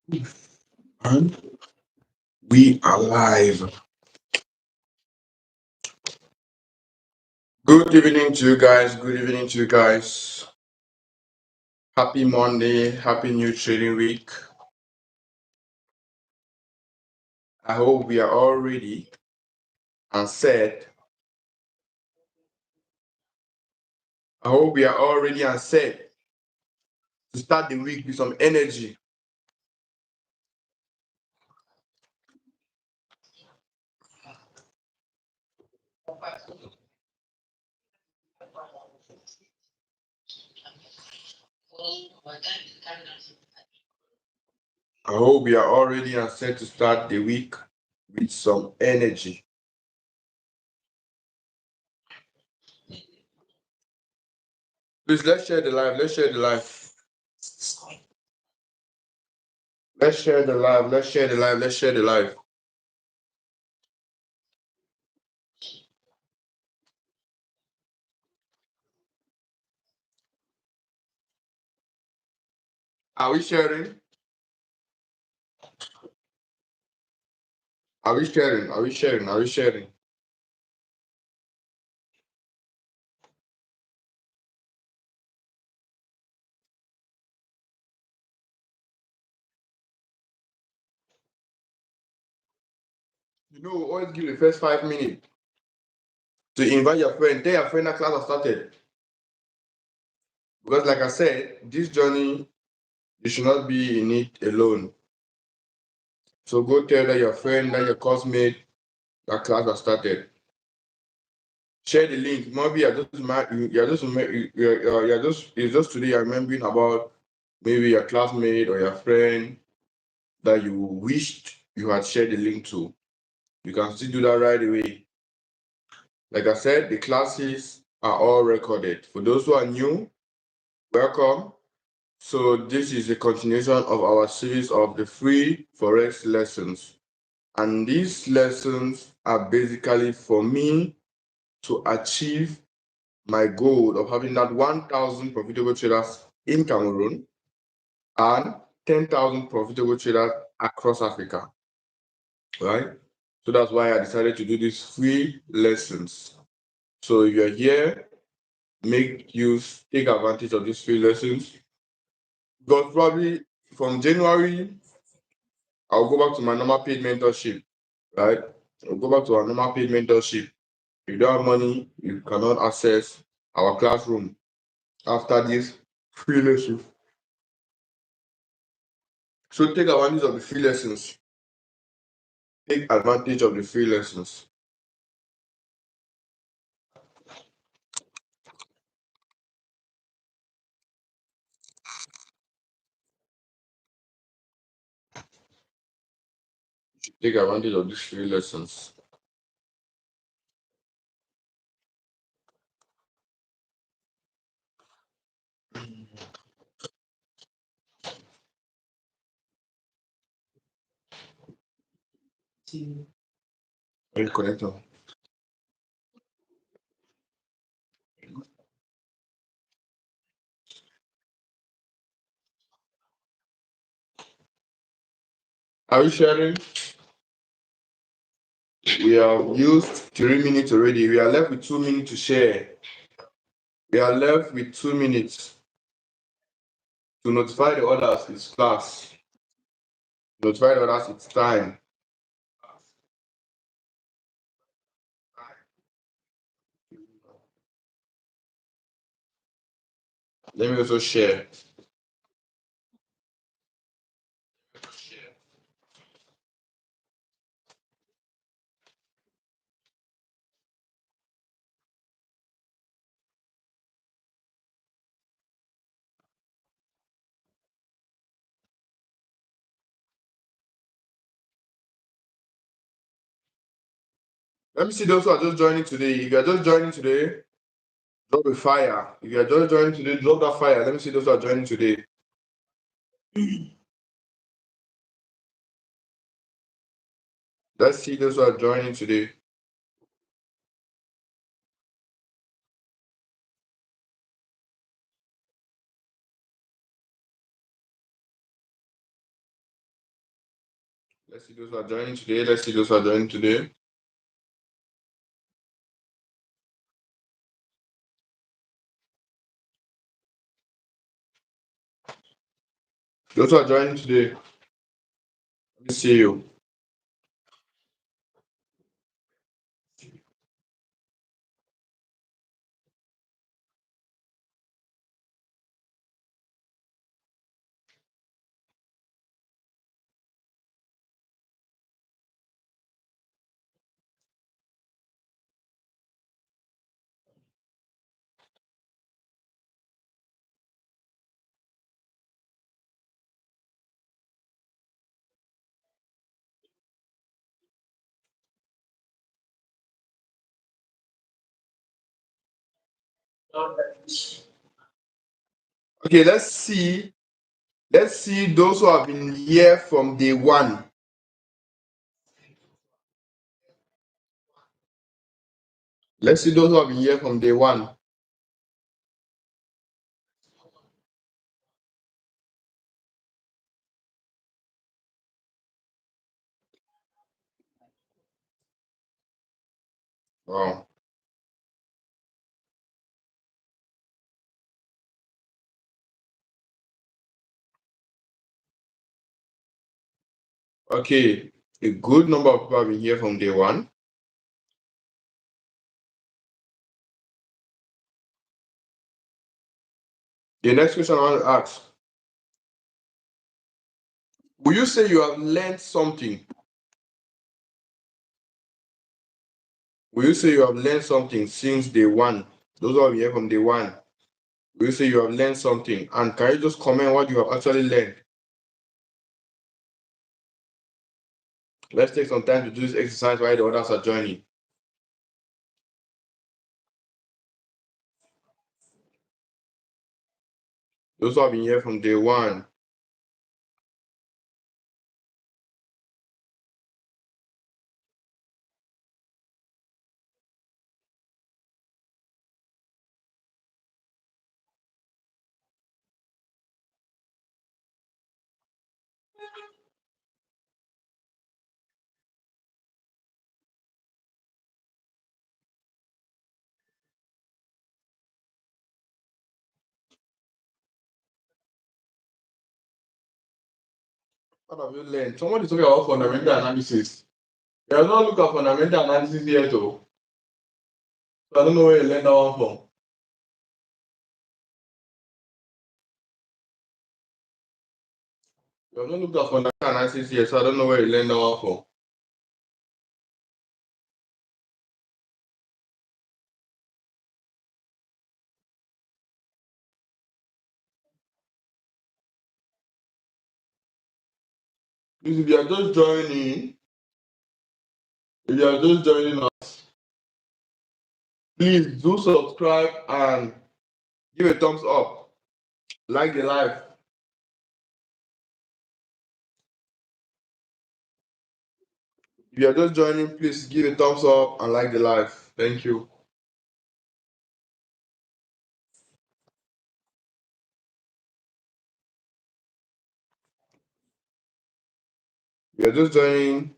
And we are live. Good evening to you guys. Good evening to you guys. Happy Monday. Happy new trading week. I hope we are all ready and set. I hope we are all ready and set to start the week with some energy. I hope we are all ready and set to start the week with some energy. Please, let's share the live. Let's share the live. Let's share the live. Let's share the live. Let's share the live. Are we sharing? Are we sharing? Are we sharing? Are we sharing? Always give the first 5 minutes to invite your friend. Tell your friend that class has started. Because, like I said, this journey, you should not be in it alone. So go tell that your friend, that your classmate, that class has started. Share the link. Maybe it's just today you're remembering about maybe your classmate or your friend that you wished you had shared the link to. You can still do that right away. Like I said, the classes are all recorded. For those who are new, welcome. So this is a continuation of our series of the free forex lessons. And these lessons are basically for me to achieve my goal of having that 1,000 profitable traders in Cameroon and 10,000 profitable traders across Africa, right? So that's why I decided to do these free lessons. So if you're here, take advantage of these free lessons. Because probably from January, I'll go back to my normal paid mentorship, right? I'll go back to our normal paid mentorship. If you don't have money, you cannot access our classroom after this free lesson. So take advantage of the free lessons. Take advantage of the free lessons. Take advantage of these free lessons. Are you connected? Are you sharing? We have used 3 minutes already. We are left with 2 minutes to share. We are left with 2 minutes to notify the others it's class. Notify the others it's time. Let me also share. Let me see those who are just joining today. If you are just joining today, drop a fire. If you are just joining today, drop that fire. Let me see those who are joining today. Let's see those who are joining today. Let's see those who are joining today. Let's see those who are joining today. Those who are joining today. Let me see you. Okay, let's see. Let's see those who have been here from day one. Let's see those who have been here from day one. Wow. Okay, a good number of people have been here from day one. The next question I want to ask: will you say you have learned something? Will you say you have learned something since day one? Those who have been here from day one. Will you say you have learned something? And can you just comment what you have actually learned? Let's take some time to do this exercise while the others are joining. Those who have been here from day one. What have you learned? Somebody talking about fundamental analysis. You have not looked at fundamental analysis yet, though. So I don't know where you learned that one from. You have not looked at fundamental analysis yet, so I don't know where you learned that one from. Please, if you are just joining, if you are just joining us, please do subscribe and give a thumbs up. Like the live. If you are just joining, please give a thumbs up and like the live. Thank you. If you are just joining,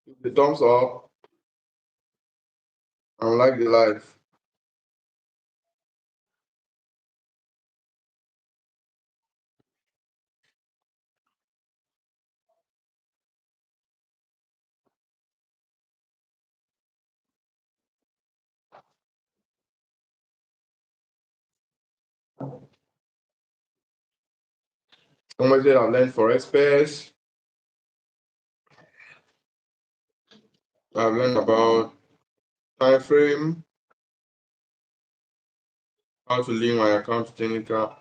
give the thumbs up and like the live. Somebody said I've learned forex pairs. I've learned about time frame, how to link my account to technical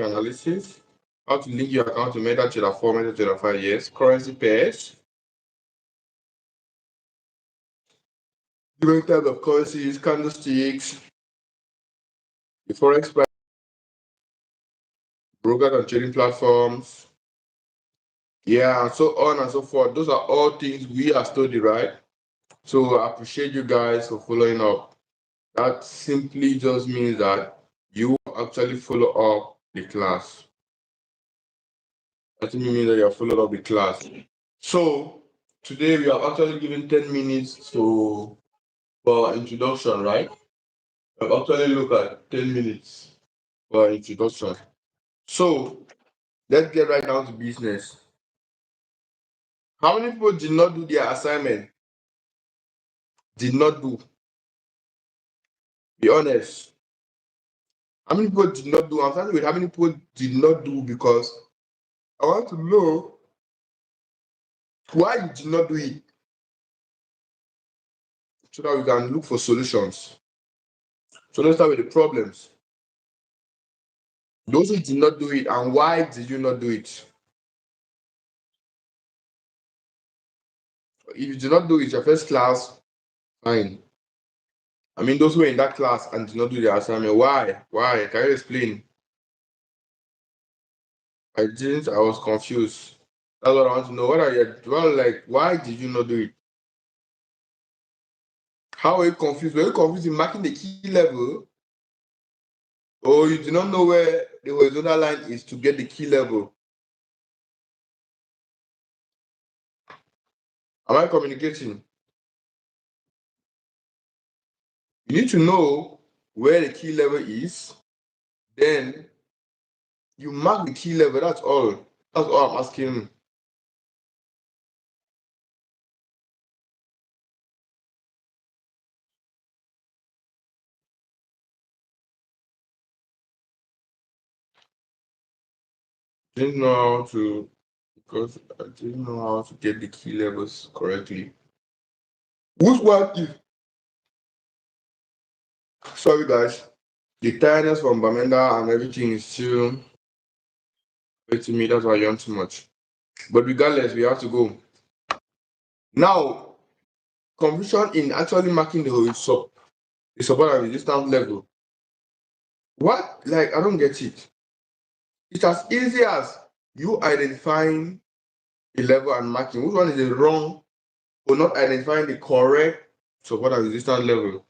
analysis, how to link your account to MetaTrader 4, MetaTrader 5 years, currency pairs, different types of currencies, candlesticks, the forex price, brokers and trading platforms, yeah, and so on and so forth. Those are all things we are studying, right? So I appreciate you guys for following up. That simply just means that you actually follow up the class. That simply means that you have followed up the class. So today we are actually given 10 minutes for introduction, right? I've actually looked at 10 minutes for introduction. So let's get right down to business. How many people did not do their assignment? Did not do. Be honest. How many people did not do? I'm starting with how many people did not do because I want to know why you did not do it so that we can look for solutions. So let's start with the problems. Those who did not do it and why did you not do it? If you did not do it, your first class, fine. I mean, those who were in that class and did not do their assignment, why? Why? Can you explain? I didn't. I was confused. That's what I want to know. What are you? Well, like, why did you not do it? How were you confused? Were you confused in marking the key level, or you did not know where the horizontal line is to get the key level? Am I communicating? You need to know where the key level is. Then you mark the key level. That's all. That's all I'm asking. Didn't know how to because I didn't know how to get the key levels correctly. Which one is sorry guys? The tiredness from Bamenda and everything is still affecting me. That's why I yawn too much. But regardless, we have to go. Now, confusion in actually marking the support and resistance level. What? Like, I don't get it. It's as easy as you identifying the level and marking. Which one is the wrong or not identifying the correct support and resistance level?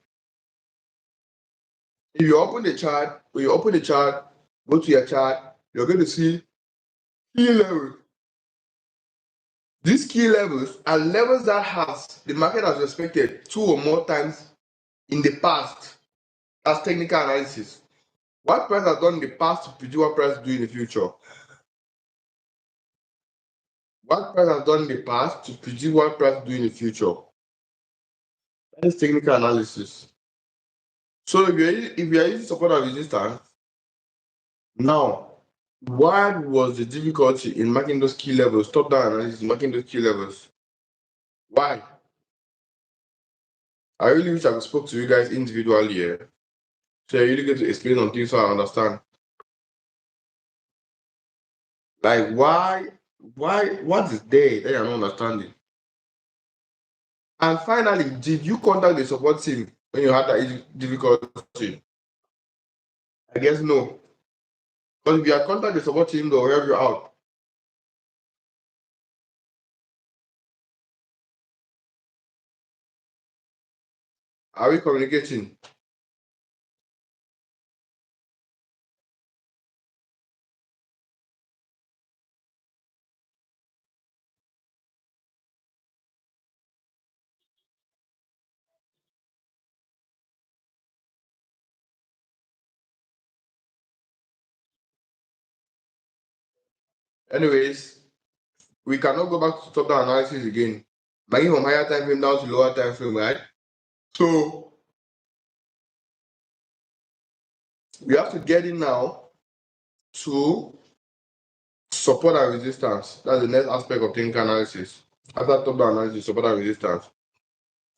If you open the chart, when you open the chart, go to your chart, you're going to see key levels. These key levels are levels that the market has respected 2 or more times in the past. That's technical analysis. What price has done in the past to predict what price will do in the future? What price has done in the past to predict what price will do in the future? That is technical analysis. So if you are using support and resistance, now what was the difficulty in marking those key levels? Top down analysis, marking those key levels. Why? I really wish I could spoke to you guys individually here. So I really get to explain on things so I understand. Like what is there that you're not understanding? And finally, did you contact the support team when you had that difficulty? I guess no. Because if you had contacted the support team, they'll help you out. Are we communicating? Anyways, we cannot go back to top-down analysis again. Bringing from higher time frame down to lower time frame, right? So we have to get in now to support and resistance. That's the next aspect of technical analysis. After top-down analysis, support and resistance.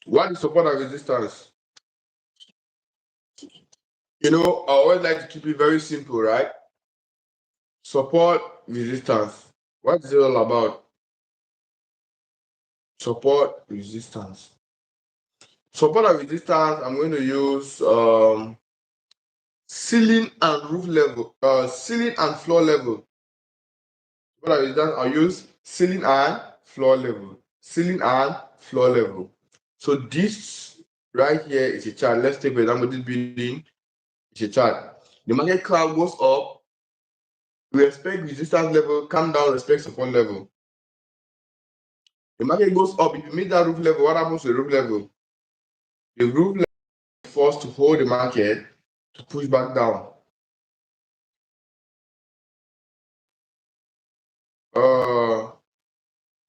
What is support and resistance? I always like to keep it very simple, right? Support, resistance. What is it all about? Support, resistance. Support and resistance, I'm going to use ceiling and roof level, ceiling and floor level. Support and resistance, I'll use ceiling and floor level. Ceiling and floor level. So this right here is a chart. Let's take for example this building is a chart. The market cloud goes up, we expect resistance level, come down, respect support level. The market goes up. If you meet that roof level, what happens to the roof level? The roof level is forced to hold the market to push back down.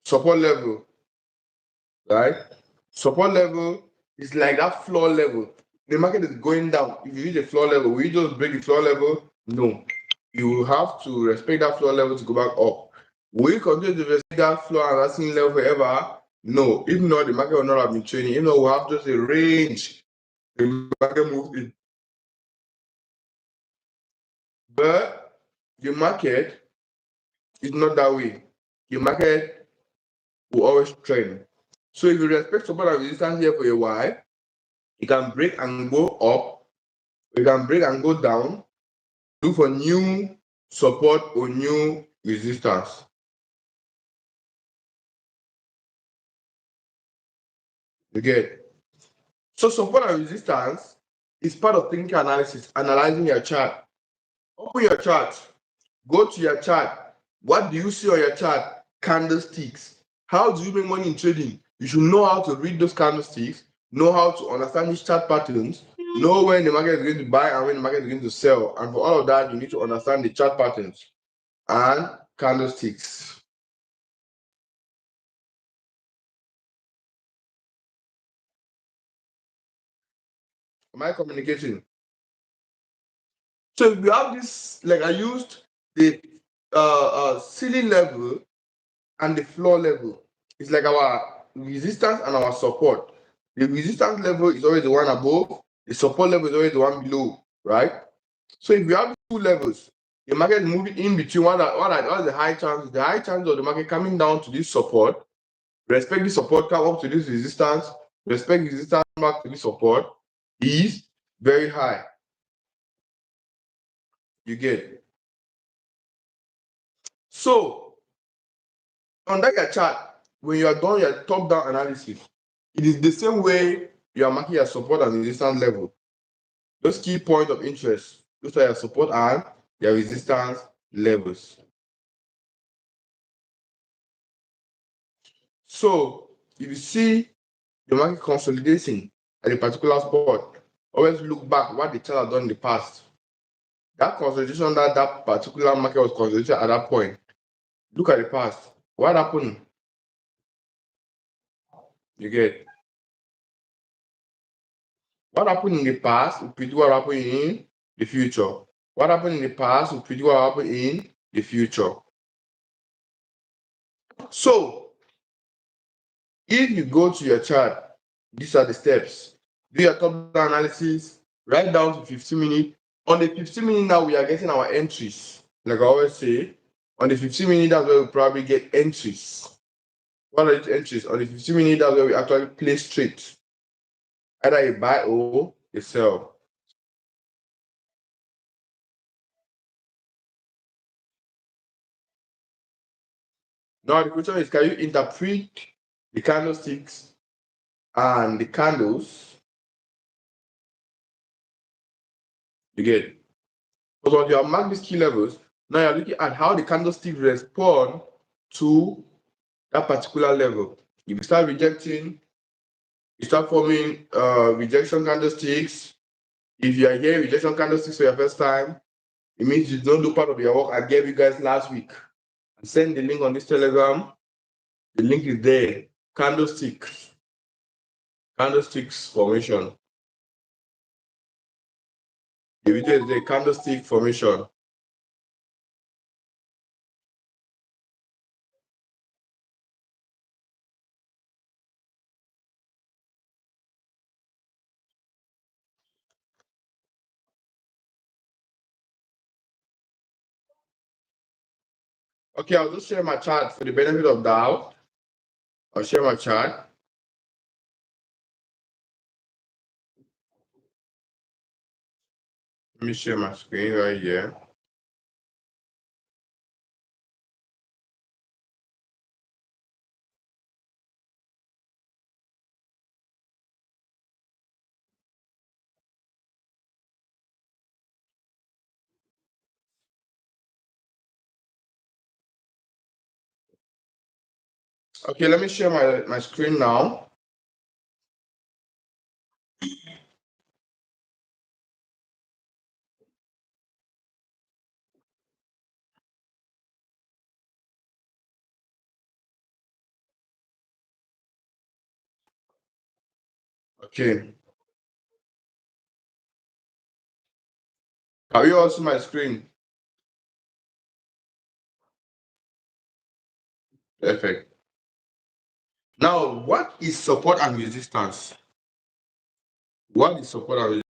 Support level, right? Support level is like that floor level. The market is going down. If you reach the floor level, will you just break the floor level? No. You have to respect that floor level to go back up. Will you continue to respect that floor and that ceiling level forever? No. If not, the market will not have been trading. If not, we'll have just a range. The market moves in. But the market is not that way. The market will always trend. So if you respect support and resistance here for a while, you can break and go up, you can break and go down, look for new support or new resistance. You get? So support and resistance is part of technical analysis, analyzing your chart. Open your chart, go to your chart. What do you see on your chart? Candlesticks. How do you make money in trading? You should know how to read those candlesticks, know how to understand these chart patterns, know when the market is going to buy and when the market is going to sell. And for all of that, you need to understand the chart patterns and candlesticks. Am I communicating? So if you have this, like I used the ceiling level and the floor level. It's like our resistance and our support. The resistance level is always the one above, the support level is always the one below, right? So if you have two levels, the market is moving in between what are the high chances? The high chance of the market coming down to this support, respect the support, come up to this resistance, respect the resistance back to this support is very high. You get. So under your chart, when you are done your top-down analysis, it is the same way you are marking your support and resistance level. Those key points of interest, those are your support and your resistance levels. So if you see the market consolidating at a particular spot, always look back what the chart has done in the past. That consolidation that particular market was consolidated at that point, look at the past. What happened? You get. What happened in the past will predict what happened in the future. What happened in the past will predict what happened in the future. So, if you go to your chart, these are the steps. Do your top-down analysis, write down to 15 minutes. On the 15 minute now, we are getting our entries. Like I always say, on the 15 minute, that's where we probably get entries. What are these entries? On the 15 minute, that's where we actually place trades. Either a buy or a sell. Now the question is, can you interpret the candlesticks and the candles? You get. Because once you have marked these key levels, now you're looking at how the candlesticks respond to that particular level. If you start rejecting, you start forming rejection candlesticks. If you are hearing rejection candlesticks for your first time, it means you don't do part of your work I gave you guys last week. And send the link on this Telegram. The link is there. Candlesticks formation. The video is the candlestick formation. Okay, I'll just share my chart for the benefit of doubt. I'll share my chart. Let me share my screen right here. Okay, let me share my screen now. Okay. Can you all see my screen? Perfect. Now, what is support and resistance? What is support and resistance?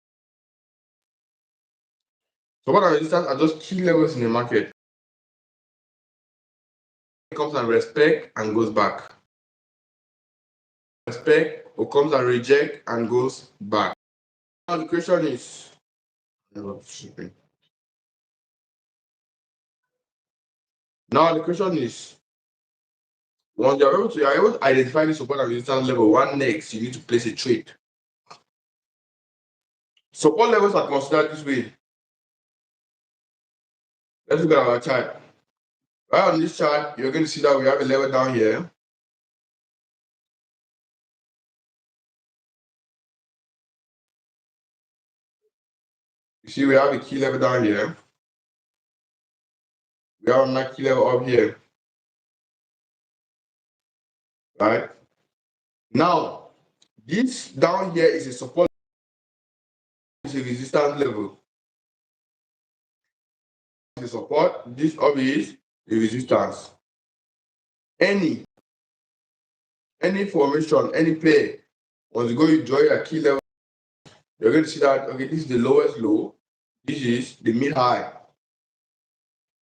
Support and resistance are just key levels in the market. It comes and respect and goes back. Respect or comes and reject and goes back. Now the question is, now the question is, once you're able to identify the support and resistance level, what next? You need to place a trade. Support levels are considered this way. Let's look at our chart. Right on this chart, you're going to see that we have a level down here. You see, we have a key level down here. We have another key level up here. Right? Now, this down here is a support, is a resistance level. The support, this up is the resistance. Any formation, any pair, once you go, you draw your key level, you're going to see that, okay, this is the lowest low, this is the mid high,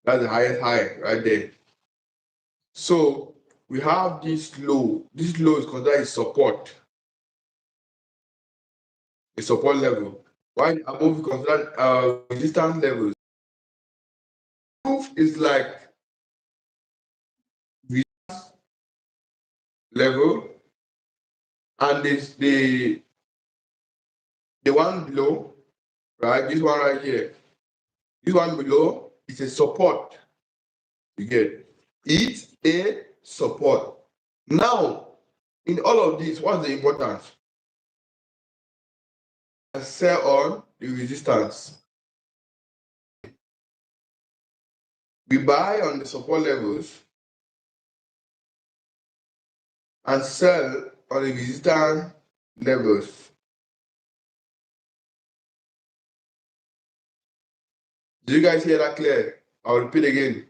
that's the highest high right there. So we have this low is considered a support level, while above we consider resistance levels. Proof is like resistance level, and this the one below, right, this one right here, this one below is a support. You get, it's a support. Now, in all of this, what's the importance? Sell on the resistance. We buy on the support levels and sell on the resistance levels. Do you guys hear that clear? I'll repeat again.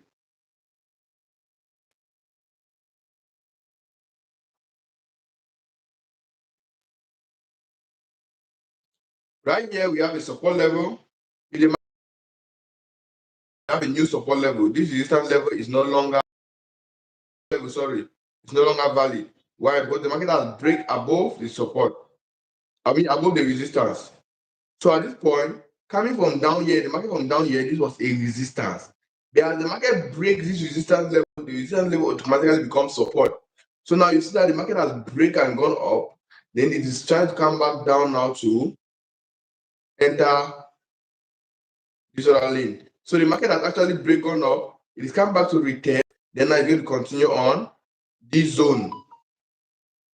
Right here, we have a support level. We have a new support level. This resistance level is no longer it's no longer valid. Why? Because the market has break above the support. Above the resistance. So at this point, coming from down here, the market from down here, this was a resistance. But as the market breaks this resistance level, the resistance level automatically becomes support. So now you see that the market has break and gone up, then it is trying to come back down now to enter this other lane. So the market has actually break gone up, it is come back to return, then now it's going to continue on this zone.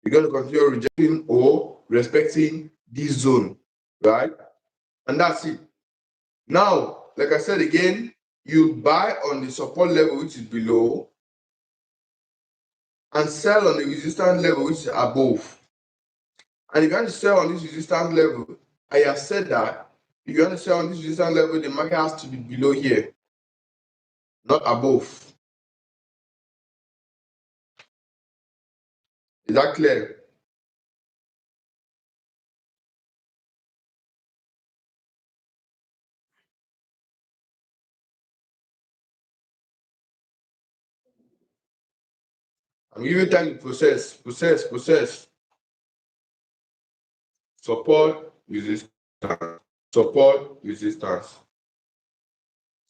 You're going to continue rejecting or respecting this zone, right? And that's it. Now, like I said again, you buy on the support level, which is below, and sell on the resistance level, which is above. And if you want to sell on this resistance level, I have said that if you want to sell on this resistance level, the market has to be below here, not above. Is that clear? I'm giving time to process. Support, resistance. Support, resistance.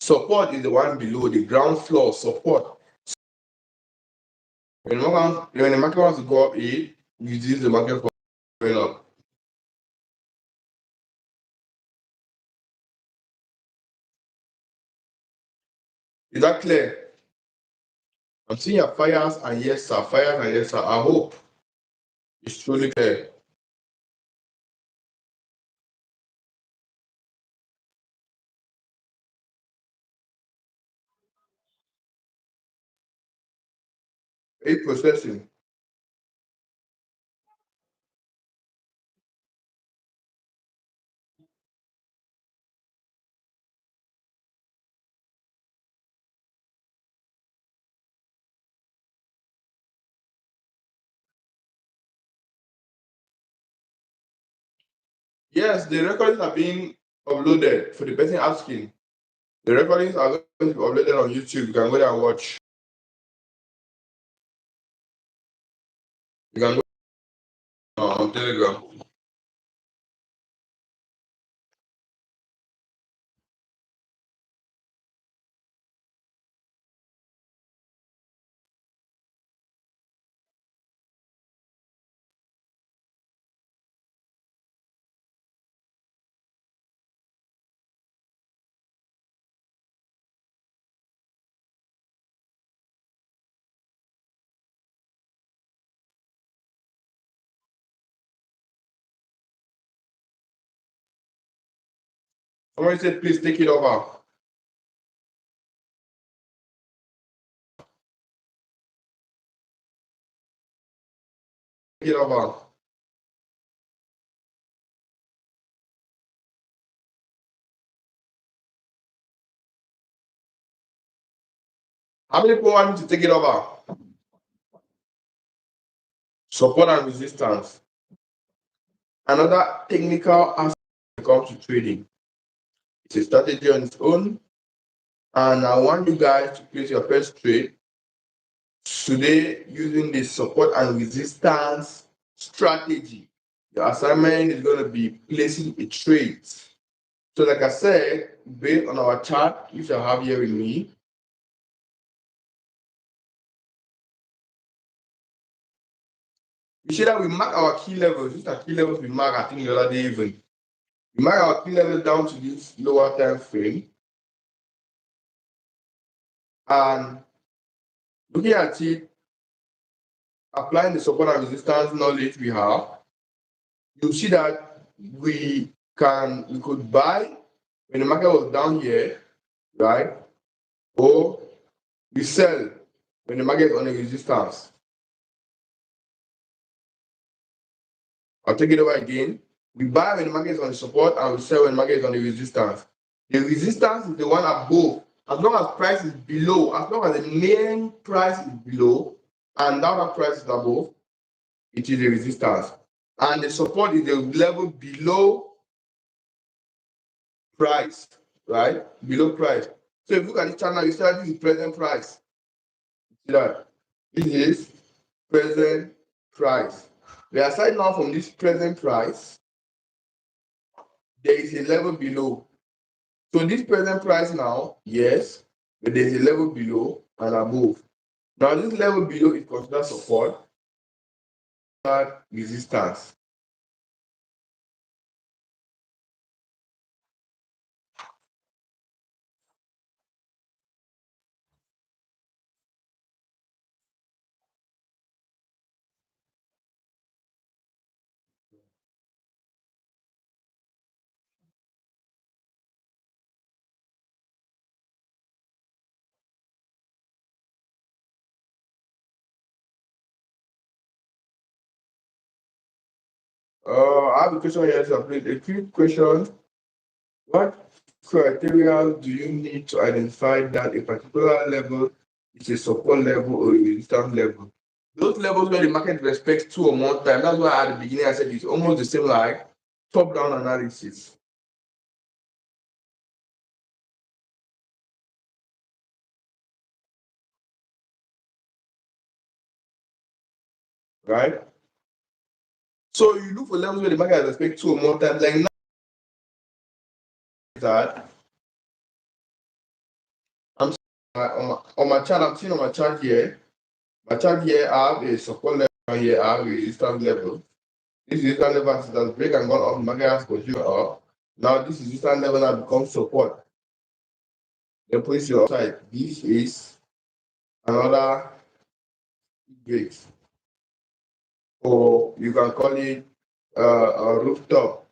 Support is the one below the ground floor support. When the market wants to go up, it reduces the market for going up. Is that clear? I'm seeing your fires and yes, sir. Fires and yes, sir. I hope it's truly clear. It's processing. Yes, the recordings are being uploaded for the person asking. The recordings are going to be uploaded on YouTube. You can go there and watch. You can go on Telegram. Somebody said, please take it over. Take it over. How many people want me to take it over? Support and resistance. Another technical aspect when it comes to trading. It's a strategy on its own. And I want you guys to place your first trade today using the support and resistance strategy. Your assignment is going to be placing a trade. So, like I said, based on our chart, which I have here with me, you see that we mark our key levels. These are key levels we mark, I think, the other day even. We mark our key levels down to this lower time frame. And looking at it, applying the support and resistance knowledge we have, you see that we could buy when the market was down here, right? Or we sell when the market is on a resistance. I'll take it over again. We buy when the market is on the support and we sell when the market is on the resistance. The resistance is the one above. As long as price is below, as long as the main price is below and that other price is above, it is a resistance. And the support is the level below price, right? Below price. So if you look at the channel, you see that this is present price. See that? This is present price. We are aside now from this present price, there is a level below. So this present price now, yes, but there is a level below and above. Now this level below is considered support, resistance. I have a question here, so please, a quick question. What criteria do you need to identify that a particular level is a support level or a resistance level? Those levels where the market respects two or more times, that's why at the beginning I said it's almost the same like top-down analysis. Right? So you look for levels where the market respects two or more times, like now that I'm on my chart, I'm seeing on my chart here. My chart here, I have a support level here, I have a resistance level. This resistance level has break and gone up, the market has continued up. Now this resistance level now becomes support. Then put it outside. This is another breaks. Or you can call it a rooftop,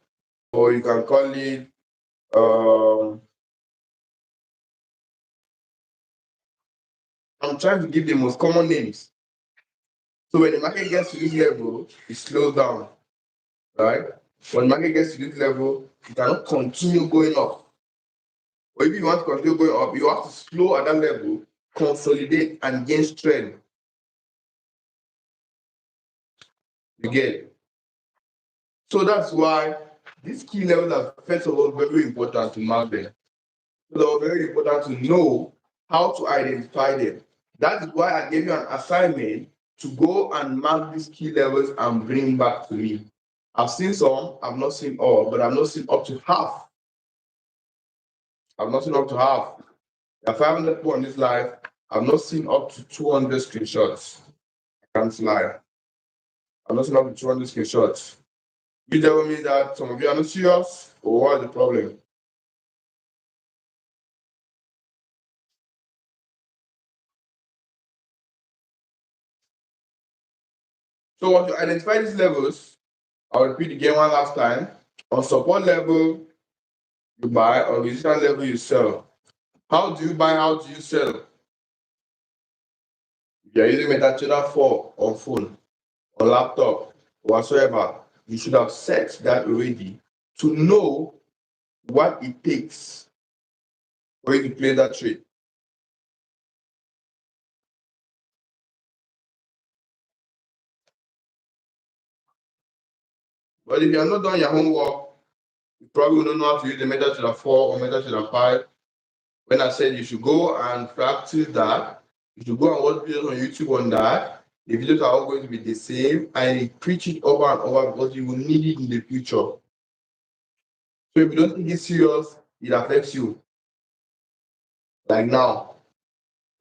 or you can call it um, I'm trying to give the most common names. So when the market gets to this level, it slows down, right? When the market gets to this level, it cannot continue going up. Or if you want to continue going up, you have to slow at that level, consolidate, and gain strength. You get it? So that's why these key levels are first of all very important to mark them. So they're very important to know how to identify them. That is why I gave you an assignment to go and mark these key levels and bring back to me. I've seen some, I've not seen all, but I've not seen up to half. I've not seen up to half. There are 500 people on this live. I've not seen up to 200 screenshots. I can't lie. I've not seen up to 200 screenshots. You tell me that some of you are not serious, or what is the problem? So once you identify these levels, I'll repeat again one last time. On support level, you buy. On resistance level, you sell. How do you buy? How do you sell? If you're using MetaTrader 4 on phone, on laptop, whatsoever, you should have set that already to know what it takes for you to play that trade. But if you are not done your homework, you probably don't know how to use the MetaTrader 4 or MetaTrader 5. When I said you should go and practice that, you should go and watch videos on YouTube on that. The videos are all going to be the same, and you preach it over and over because you will need it in the future. So if you don't take it serious, it affects you. Like now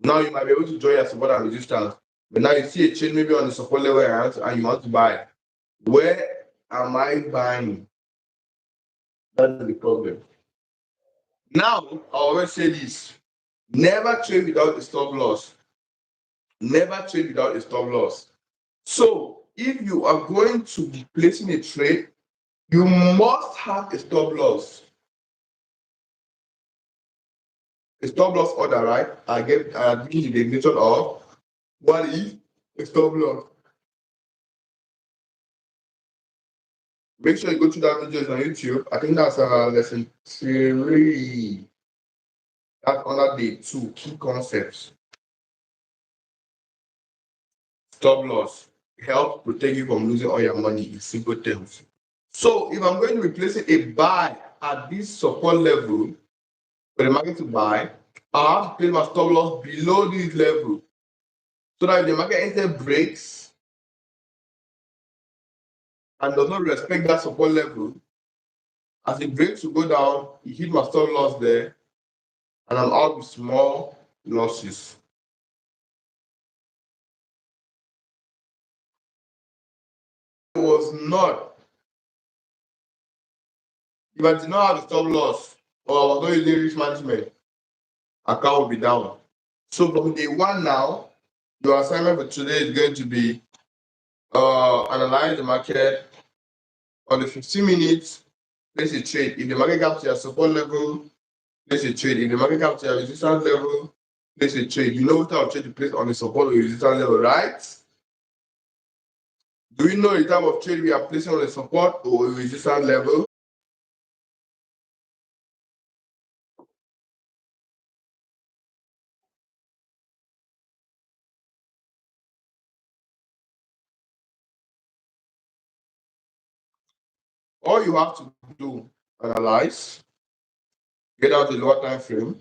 you might be able to join your support and resistance, but now you see a change maybe on the support level and you want to buy. Where am I buying? That's the problem. Now I always say this: never trade without a stop loss. Never trade without a stop loss. So if you are going to be placing a trade, you must have a stop loss. A stop loss order, right? I give you the definition of what is a stop loss. Make sure you go to that video on YouTube. I think that's lesson 3. That's under day 2, key concepts. Stop loss helps protect you from losing all your money in simple terms. So if I'm going to be placing a buy at this support level for the market to buy, I have to place my stop loss below this level. So that if the market enter breaks and does not respect that support level, as it breaks to go down, it hit my stop loss there, and I'm out with small losses. It was not, if I did not have the stop loss or I was not using risk management, account will be down. So from day 1 now, your assignment for today is going to be analyze the market on the 15 minutes, place a trade. If the market comes to your support level, place a trade. If the market comes to your resistance level, place a trade. You know what type of trade to place on the support or resistance level, right? Do we know the type of trade we are placing on the support or resistance level? All you have to do, analyze, get out the lower time frame,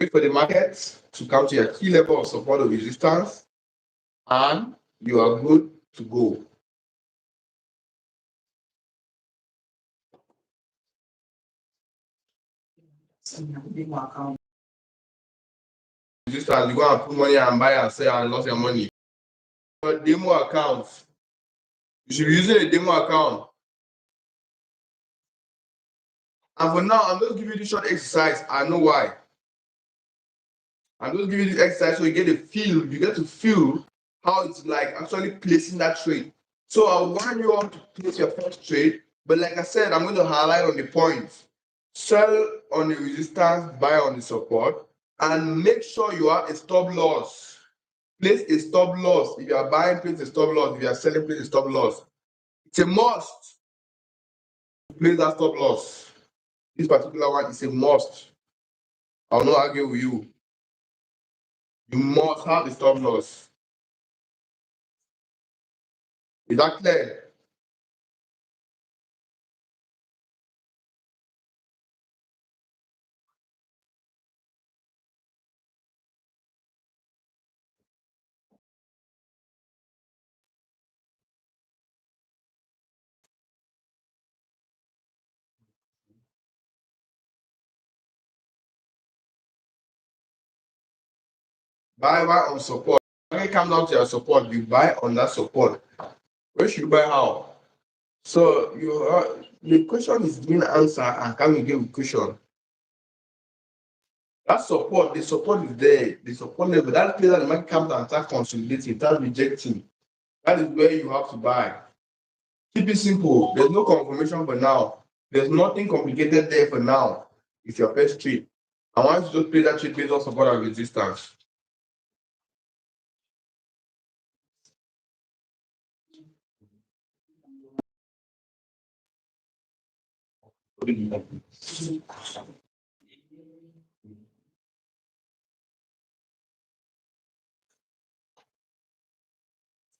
wait for the market to come to your key level of support or resistance, and you are good to go. Resistance, you go and put money and buy and sell and lost your money. Your demo account, you should be using a demo account. And for now, I'm just giving you this short exercise. I know why. I'm just giving you this exercise so you get a feel, you get to feel how it's like actually placing that trade. So I want you all to place your first trade, but like I said, I'm going to highlight on the points. Sell on the resistance, buy on the support, and make sure you have a stop loss. Place a stop loss. If you are buying, place a stop loss. If you are selling, place a stop loss. It's a must to place that stop loss. This particular one is a must. I'll not argue with you. You must have a stop loss. Is that clear? Buy on support. When it comes down to your support, you buy on that support. Where should you buy how? So the question is being answered and can we give a question? That support, the support is there, the support level, that place that the market comes and start consolidating, start rejecting. That is where you have to buy. Keep it simple. There's no confirmation for now. There's nothing complicated there for now. It's your first trade. I want you to just play that trade based on support and resistance.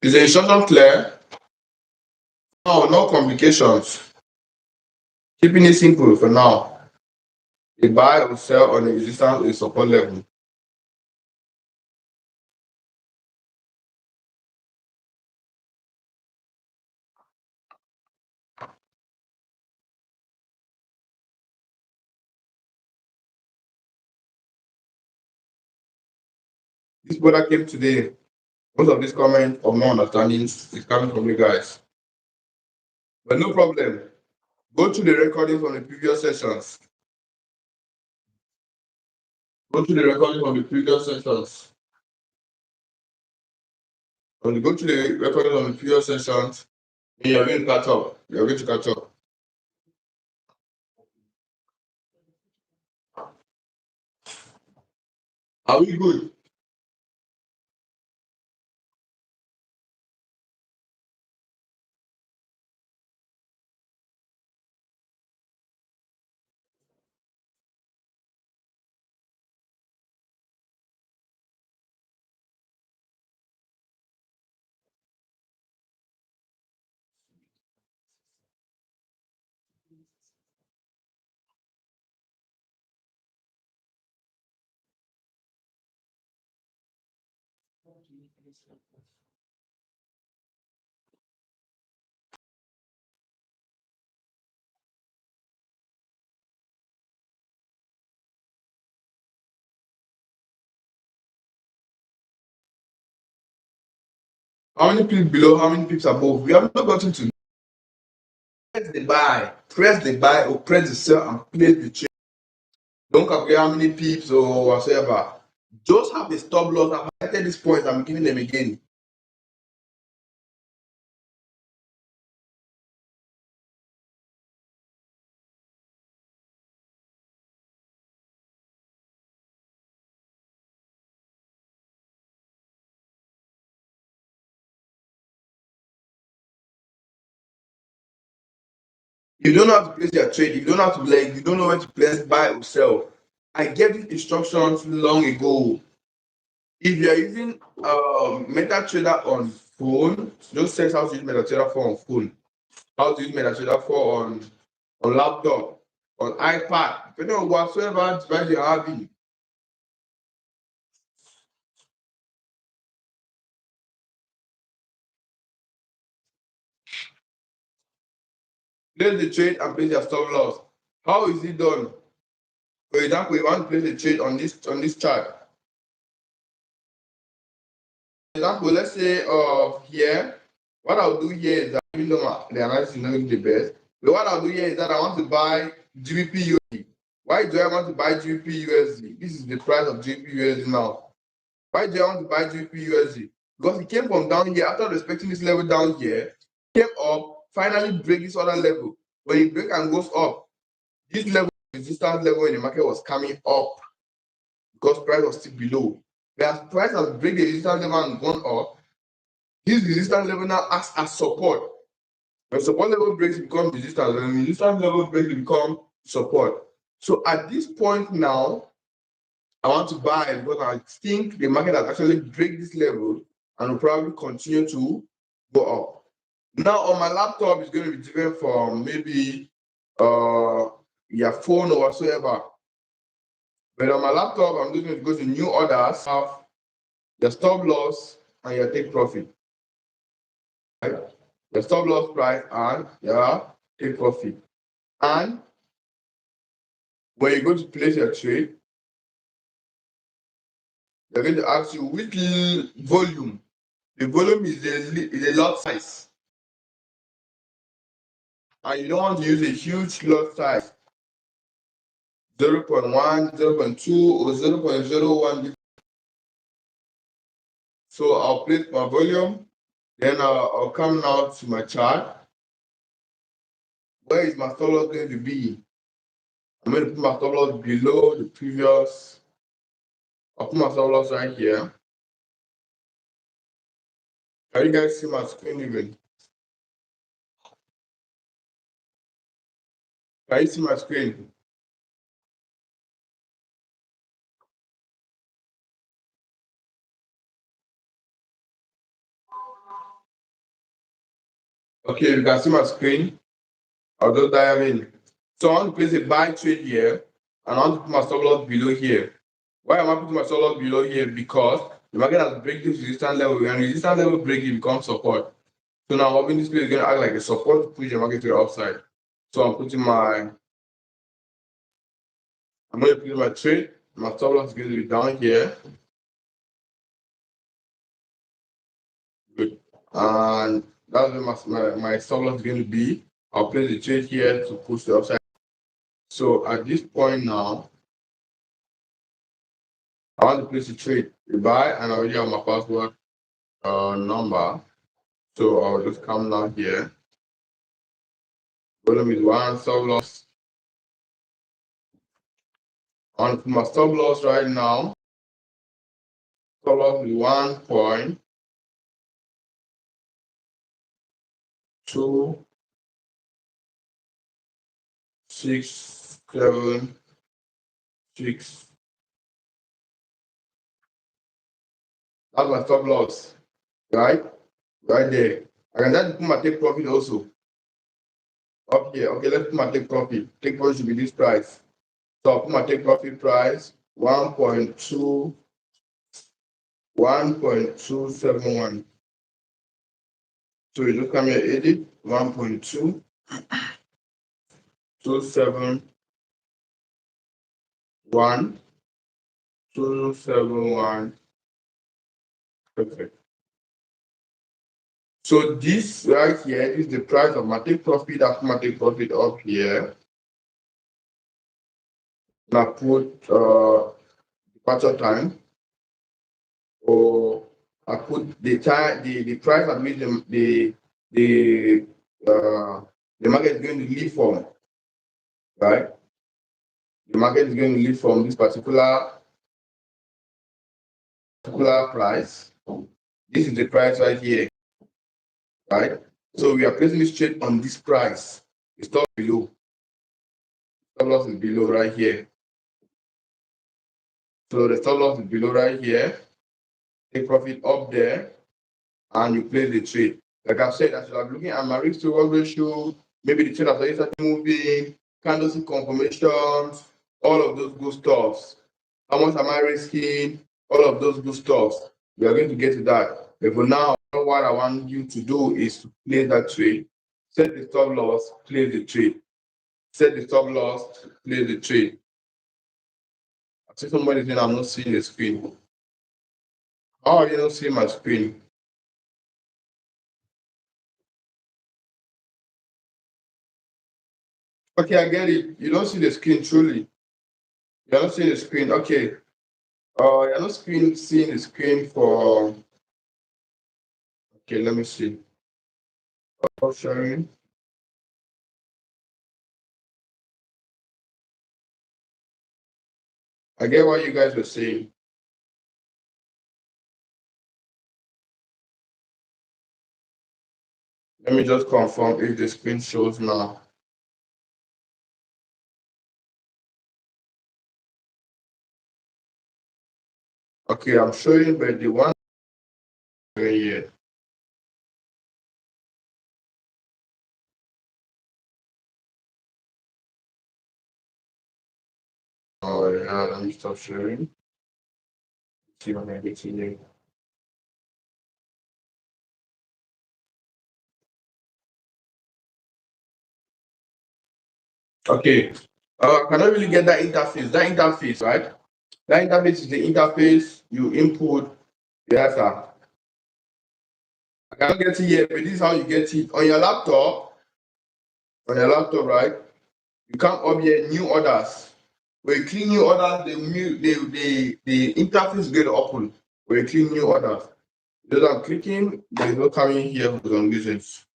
Is the instruction clear? No, no complications. Keeping it simple for now. They buy or sell on the resistance or support level. This brother came today. Most of this comment of no understandings is coming from you guys. But no problem. Go to the recording from the previous sessions. Go to the recording from the previous sessions. When you go to the recording from the previous sessions, you're going to catch up. You're going to catch up. Are we good? How many pips below? How many pips above? We have not gotten to press the buy or press the sell and place the trade. Don't calculate how many pips or whatever. Just have a stop loss. I've highlighted these points. I'm giving them again. You don't have to place your trade. You don't have to like. You don't know when to place buy or sell. I gave these instructions long ago. If you are using MetaTrader on phone, just search how to use MetaTrader 4 on phone. How to use MetaTrader 4 on laptop, on iPad, depending on whatsoever device you're having. Place the trade and place your stop loss. How is it done? For example, you want to place a trade on this chart. For example, let's say here, what I'll do here is that even though the analysis is not the best, but what I'll do here is that I want to buy GBP USD. Why do I want to buy GBP USD? This is the price of GBP USD now. Why do I want to buy GBP USD? because it came from down here after respecting this level down here, came up, finally break this other level. When it break and goes up, this level, resistance level in the market was coming up because price was still below. Whereas price has break the resistance level and gone up, this resistance level now acts as support. When support level breaks, it becomes resistance. When resistance level breaks, it becomes support. So at this point now, I want to buy because I think the market has actually break this level and will probably continue to go up. Now on my laptop, it's going to be different from maybe your phone or whatsoever. But on my laptop, I'm just going to go to new orders, have the stop loss and your take profit. Right? The stop loss price and your take profit. And when you go to place your trade, they're going to ask you which volume. The volume is a lot size. And you don't want to use a huge lot size. 0.1, 0.2, or 0.01. So I'll place my volume. Then I'll come now to my chart. Where is my stop loss going to be? I'm going to put my stop loss below the previous. I'll put my stop loss right here. Can you guys see my screen even? Can you see my screen? Okay, you can see my screen. I'll just dive in. So I want to place a buy trade here, and I want to put my stop loss below here. Why am I putting my stop loss below here? Because the market has break this resistance level, and resistance level break it becomes support. So now I'm hoping this place is going to act like a support to push the market to the upside. So I'm going to put my trade. My stop loss is going to be down here. Good. And that's where my stop loss is going to be. I'll place the trade here to push the upside. So at this point now, I want to place a trade, a buy, and I already have my password number. So I'll just come down here. Volume is 1, stop loss. I want to put my stop loss right now. Stop loss is 1.267. That's my stop loss, right? Right there. I can just put my take profit also. Up here. Okay, let's put my take profit. Take profit should be this price. So I'll put my take profit price 1.271. So you just come here, edit 1.271. Perfect. So this right here is the price of my take profit. I put my take profit up here. And I put departure time, or I put the time, the price at which the market is going to leave from, right? The market is going to leave from this particular price. This is the price right here, right? So we are placing this trade on this price. The stop below. Stop loss is below right here. So the stop loss is below right here. Take profit up there, and you place the trade. Like I said, I should have looking at my risk to reward ratio, maybe the trade after started moving, candlestick confirmations, all of those good stuffs. How much am I risking? All of those good stuffs. We are going to get to that. But for now, what I want you to do is to place that trade. Set the stop loss, place the trade. Set the stop loss, place the trade. I see somebody saying I'm not seeing the screen. How are you not seeing my screen? Okay, I get it. You don't see the screen truly. You're not seeing the screen. Okay. You're not seeing the screen for Okay, let me see. Sharing. I get what you guys were saying. Let me just confirm if the screen shows now. Okay, I'm showing, but the one here. Oh yeah, let me stop sharing. See what I get here. Okay. I cannot really get that interface. That interface, right? That interface is the interface you input the answer. I cannot get it here, but this is how you get it on your laptop. On your laptop, right? You come up here, new orders. When you click new orders, the interface is going to open. When you click new orders, because I'm clicking, there is no coming here for some reasons.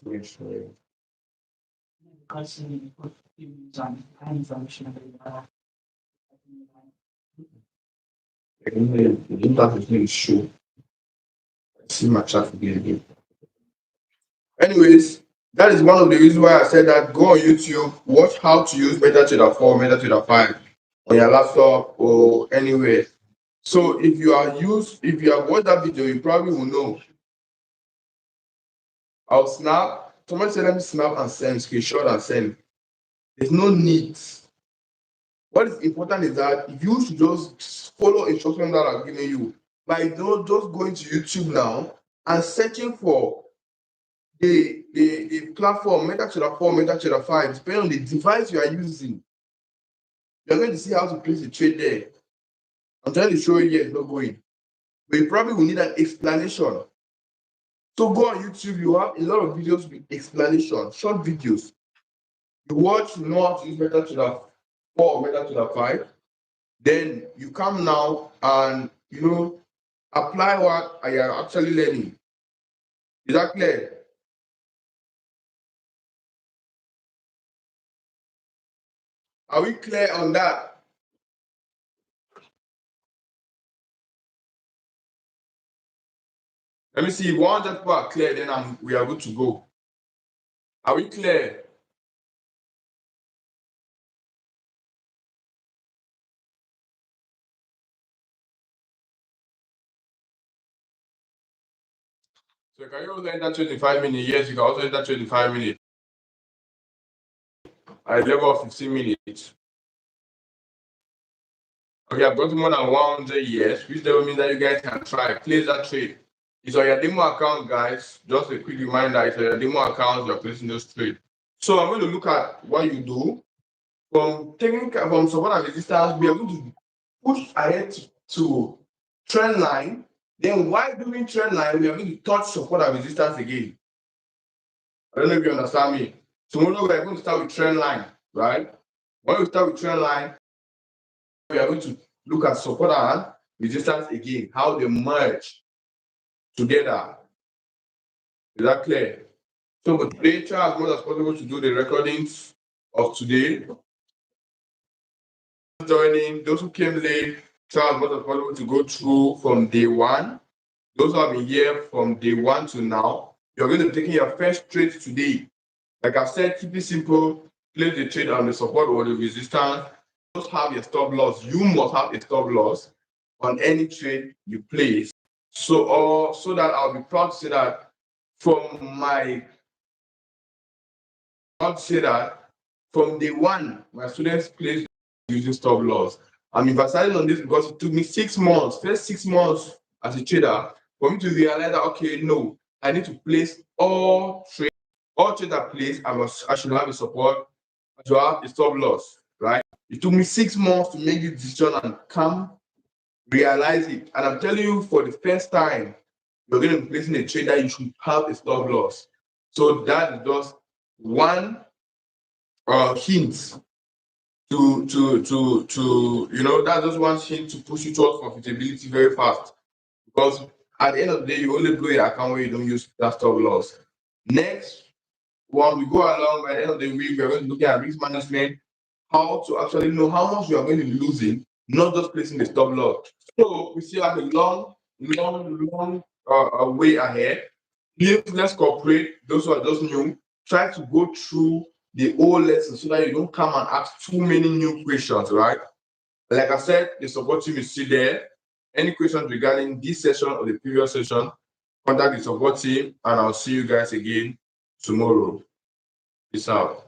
The interface needs to show. See my chat again. Anyways, that is one of the reasons why I said that go on YouTube, watch how to use MetaTrader 4, MetaTrader 5 on your laptop or anywhere. So if you have watched that video, you probably will know. I'll snap. Somebody said, let me snap and send, screenshot and send. There's no need. What is important is that you should just follow instructions that I'm giving you. By not just going to YouTube now and searching for the platform, MetaTrader 4, MetaTrader 5, depending on the device you are using. You're going to see how to place the trade there. I'm trying to show you here, it's not going. But you probably will need an explanation. So go on YouTube, you have a lot of videos with explanation, short videos. You watch, you know how to use MetaTrader 4 or MetaTrader 5. Then you come now and apply what I am actually learning. Is that clear? Are we clear on that? Let me see if 100 people are clear, then we are good to go. Are we clear? So can you also enter 25 minutes? Yes, you can also enter 25 minutes. At a level of 15 minutes. Okay, I've got more than 100 years, which doesn't mean that you guys can try. Place that trade. It's on your demo account, guys. Just a quick reminder, it's on your demo account, you're placing those trade. So I'm going to look at what you do. From support and resistance, we are going to push ahead to trend line. Then while doing trend line, we are going to touch support and resistance again. I don't know if you understand me. Tomorrow we are going to start with trend line, right? When we start with trend line, we are going to look at support and resistance again, how they merge together. Is that clear? So for today, try as much as possible to do the recordings of today. Joining, those who came late, try as much as possible to go through from day one. Those who have been here from day one to now, you're going to be taking your first trade today. Like I've said, keep it simple, place the trade on the support or the resistance. Just have your stop loss. You must have a stop loss on any trade you place. So that I'll be proud to say that from day one, my students place using stop loss. I'm emphasizing on this because it took me 6 months, first 6 months as a trader, for me to realize that okay, no, I need to place all trades I place, I should have a support, I should have a stop loss, right? It took me 6 months to make this decision and come realize it. And I'm telling you, for the first time, you're going to be placing a trade that you should have a stop loss. So that is just one hints to that's just one hint to push you towards profitability very fast. Because at the end of the day, you only blow your account where you don't use that stop loss. Next one, we go along by the end of the week, we're going to look at risk management, how to actually know how much you are going to be losing, not just placing the stop loss. So we see like a long way ahead. Please let's cooperate. Those who are just new, try to go through the whole lesson so that you don't come and ask too many new questions, right? Like I said, the support team is still there. Any questions regarding this session or the previous session, contact the support team, and I'll see you guys again tomorrow. Peace out.